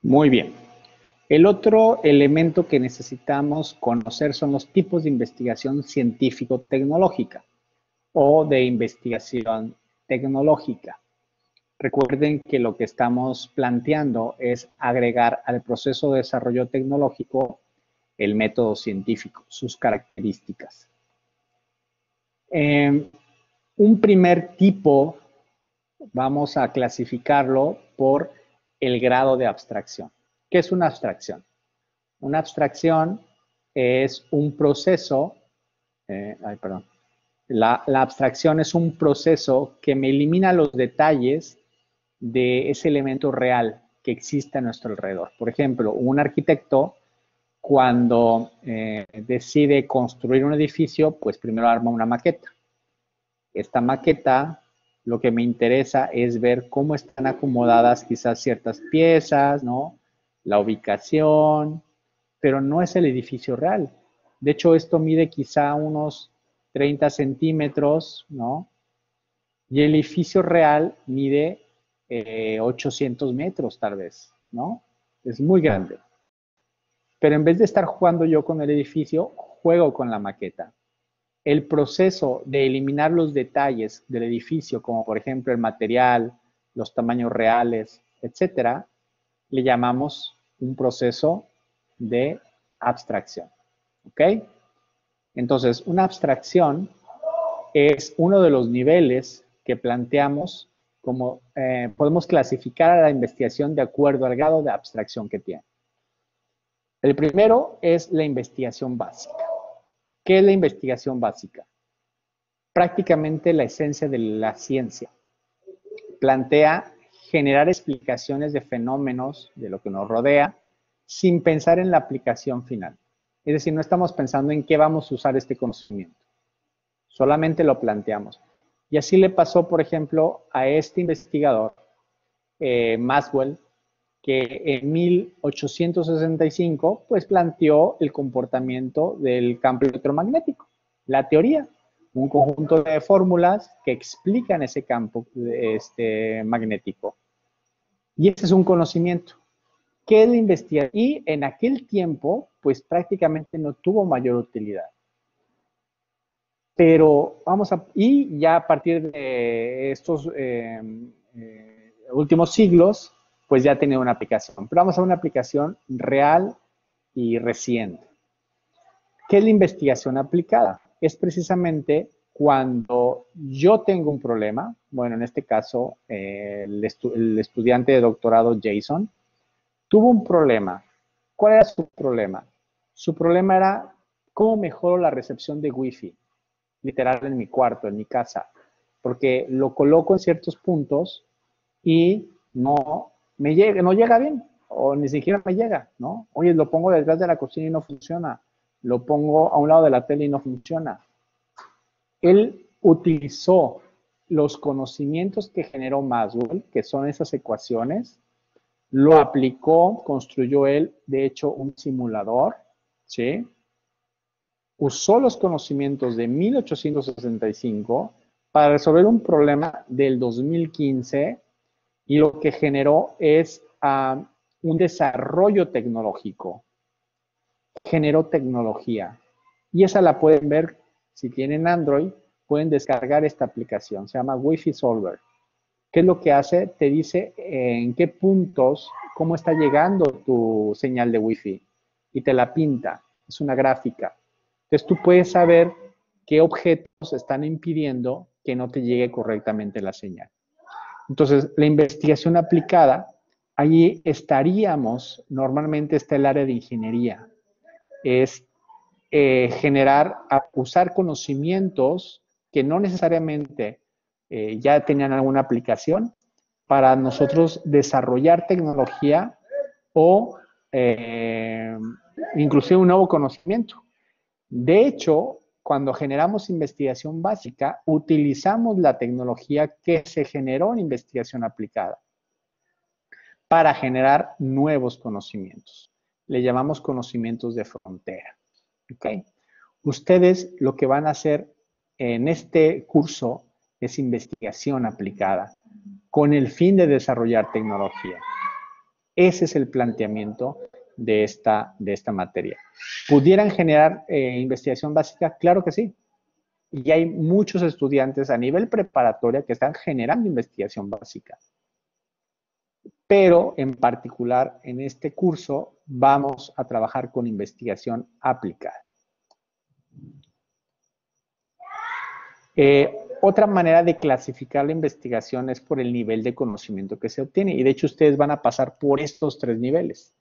Muy bien. El otro elemento que necesitamos conocer son los tipos de investigación científico-tecnológica o de investigación tecnológica. Recuerden que lo que estamos planteando es agregar al proceso de desarrollo tecnológico el método científico, sus características. Un primer tipo, vamos a clasificarlo por el grado de abstracción. ¿Qué es una abstracción? Una abstracción es un proceso, la abstracción es un proceso que me elimina los detalles de ese elemento real que existe a nuestro alrededor. Por ejemplo, un arquitecto cuando decide construir un edificio, pues primero arma una maqueta. Esta maqueta, lo que me interesa es ver cómo están acomodadas quizás ciertas piezas, ¿no? La ubicación, pero no es el edificio real. De hecho, esto mide quizá unos 30 centímetros, ¿no? Y el edificio real mide 800 metros tal vez, ¿no? Es muy grande. Pero en vez de estar jugando yo con el edificio, juego con la maqueta. El proceso de eliminar los detalles del edificio, como por ejemplo el material, los tamaños reales, etcétera, le llamamos un proceso de abstracción. ¿Ok? Entonces, una abstracción es uno de los niveles que planteamos como podemos clasificar a la investigación de acuerdo al grado de abstracción que tiene. El primero es la investigación básica. ¿Qué es la investigación básica? Prácticamente la esencia de la ciencia. Plantea generar explicaciones de fenómenos de lo que nos rodea sin pensar en la aplicación final. Es decir, no estamos pensando en qué vamos a usar este conocimiento. Solamente lo planteamos. Y así le pasó, por ejemplo, a este investigador, Maxwell, que en 1865 pues planteó el comportamiento del campo electromagnético, la teoría, un conjunto de fórmulas que explican ese campo magnético. Y ese es un conocimiento. ¿Qué es la investigación? Y en aquel tiempo, pues prácticamente no tuvo mayor utilidad. Pero y ya a partir de estos últimos siglos, pues ya tenía una aplicación. Pero vamos a una aplicación real y reciente. ¿Qué es la investigación aplicada? Es precisamente cuando yo tengo un problema, bueno, en este caso, el estudiante de doctorado Jason, tuvo un problema. ¿Cuál era su problema? Su problema era cómo mejoro la recepción de Wi-Fi, literal en mi cuarto, en mi casa, porque lo coloco en ciertos puntos y no llega bien, o ni siquiera me llega, ¿no? Oye, lo pongo detrás de la cocina y no funciona, lo pongo a un lado de la tele y no funciona. Él utilizó los conocimientos que generó Maxwell, que son esas ecuaciones, lo aplicó, construyó él, de hecho, un simulador, ¿sí? Usó los conocimientos de 1865 para resolver un problema del 2015 y lo que generó es un desarrollo tecnológico. Generó tecnología. Y esa la pueden ver, si tienen Android, pueden descargar esta aplicación. Se llama Wi-Fi Solver. ¿Qué es lo que hace? Te dice en qué puntos, cómo está llegando tu señal de Wi-Fi. Y te la pinta. Es una gráfica. Entonces tú puedes saber qué objetos están impidiendo que no te llegue correctamente la señal. Entonces, la investigación aplicada, allí estaríamos, normalmente está el área de ingeniería, es usar conocimientos que no necesariamente ya tenían alguna aplicación para nosotros desarrollar tecnología o inclusive un nuevo conocimiento. De hecho, cuando generamos investigación básica, utilizamos la tecnología que se generó en investigación aplicada para generar nuevos conocimientos. Le llamamos conocimientos de frontera. ¿Okay? Ustedes lo que van a hacer en este curso es investigación aplicada con el fin de desarrollar tecnología. Ese es el planteamiento de esta materia. ¿Pudieran generar investigación básica? Claro que sí. Y hay muchos estudiantes a nivel preparatoria que están generando investigación básica. Pero en particular en este curso vamos a trabajar con investigación aplicada. Otra manera de clasificar la investigación es por el nivel de conocimiento que se obtiene. Y de hecho ustedes van a pasar por estos 3 niveles.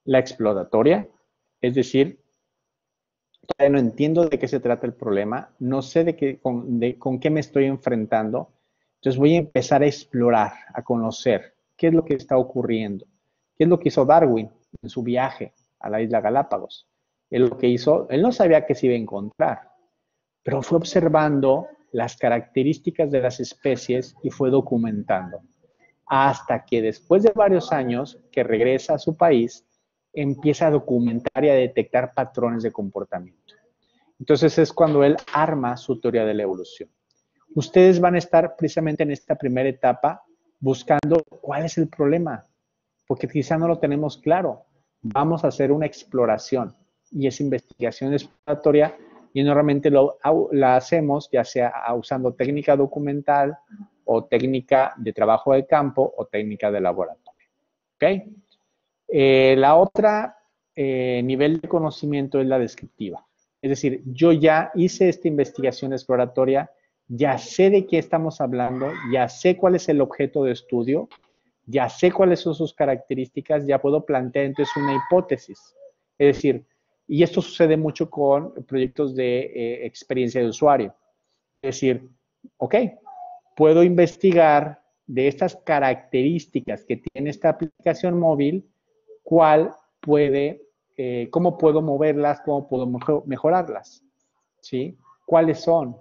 La exploratoria, es decir, todavía no entiendo de qué se trata el problema, no sé con qué me estoy enfrentando, entonces voy a empezar a explorar, a conocer qué es lo que está ocurriendo, qué es lo que hizo Darwin en su viaje a la isla Galápagos. Él lo que hizo, él no sabía qué se iba a encontrar, pero fue observando las características de las especies y fue documentando. Hasta que después de varios años que regresa a su país, empieza a documentar y a detectar patrones de comportamiento. Entonces es cuando él arma su teoría de la evolución. Ustedes van a estar precisamente en esta primera etapa buscando cuál es el problema, porque quizá no lo tenemos claro. Vamos a hacer una exploración y esa investigación exploratoria y normalmente la hacemos ya sea usando técnica documental o técnica de trabajo de campo o técnica de laboratorio. ¿Ok? La otra nivel de conocimiento es la descriptiva. Es decir, yo ya hice esta investigación exploratoria, ya sé de qué estamos hablando, ya sé cuál es el objeto de estudio, ya sé cuáles son sus características, ya puedo plantear entonces una hipótesis. Es decir, y esto sucede mucho con proyectos de experiencia de usuario. Es decir, ok, puedo investigar de estas características que tiene esta aplicación móvil, cómo puedo moverlas, cómo puedo mejorarlas, ¿sí? ¿Cuáles son?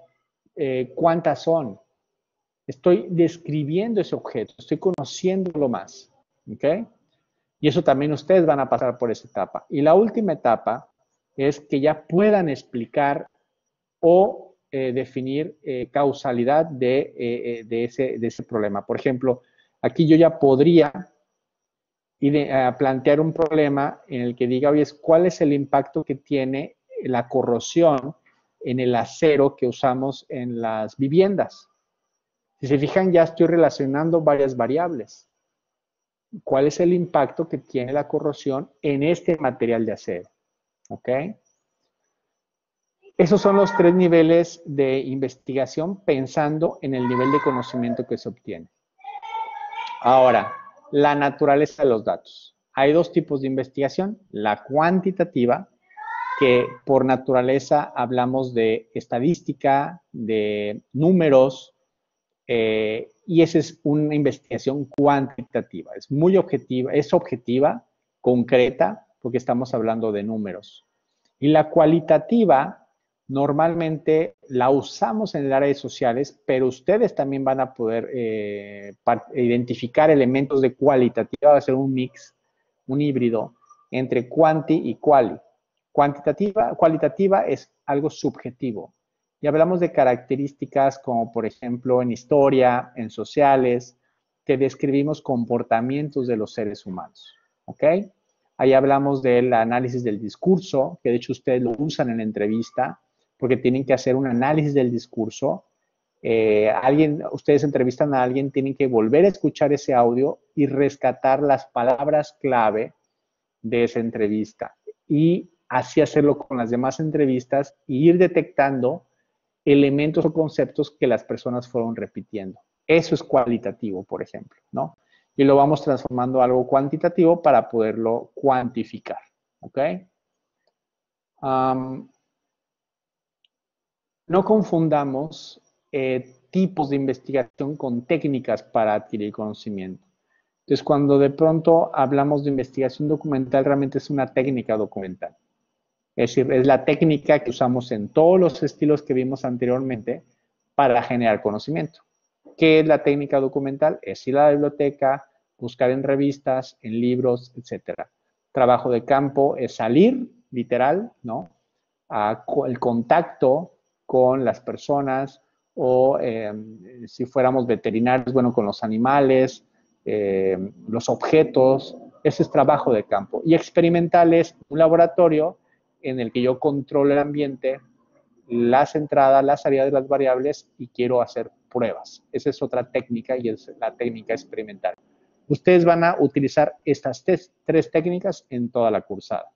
¿Cuántas son? Estoy describiendo ese objeto, estoy conociéndolo más, ¿ok? Y eso también ustedes van a pasar por esa etapa. Y la última etapa es que ya puedan explicar o definir causalidad de ese problema. Por ejemplo, aquí yo ya podría plantear un problema en el que diga, oye, ¿cuál es el impacto que tiene la corrosión en el acero que usamos en las viviendas? Si se fijan, ya estoy relacionando varias variables. ¿Cuál es el impacto que tiene la corrosión en este material de acero? ¿Ok? Esos son los 3 niveles de investigación pensando en el nivel de conocimiento que se obtiene. Ahora, la naturaleza de los datos. Hay 2 tipos de investigación. La cuantitativa, que por naturaleza hablamos de estadística, de números, y esa es una investigación cuantitativa. Es muy objetiva, es objetiva, concreta, porque estamos hablando de números. Y la cualitativa normalmente la usamos en las redes sociales, pero ustedes también van a poder identificar elementos de cualitativa, va a ser un mix, un híbrido entre quanti y quali. Cualitativa es algo subjetivo. Y hablamos de características como, por ejemplo, en historia, en sociales, que describimos comportamientos de los seres humanos. ¿Ok? Ahí hablamos del análisis del discurso, que de hecho ustedes lo usan en la entrevista, porque tienen que hacer un análisis del discurso. Ustedes entrevistan a alguien, tienen que volver a escuchar ese audio y rescatar las palabras clave de esa entrevista. Y así hacerlo con las demás entrevistas e ir detectando elementos o conceptos que las personas fueron repitiendo. Eso es cualitativo, por ejemplo, ¿no? Y lo vamos transformando a algo cuantitativo para poderlo cuantificar, ¿ok? No confundamos tipos de investigación con técnicas para adquirir conocimiento. Entonces, cuando de pronto hablamos de investigación documental, realmente es una técnica documental. Es decir, es la técnica que usamos en todos los estilos que vimos anteriormente para generar conocimiento. ¿Qué es la técnica documental? Es ir a la biblioteca, buscar en revistas, en libros, etc. Trabajo de campo es salir, literal, ¿no? El contacto con las personas o si fuéramos veterinarios, bueno, con los animales, los objetos, Eso es trabajo de campo. Y experimental es un laboratorio en el que yo controlo el ambiente, las entradas, las salidas de las variables y quiero hacer pruebas. Esa es otra técnica y es la técnica experimental. Ustedes van a utilizar estas tres técnicas en toda la cursada.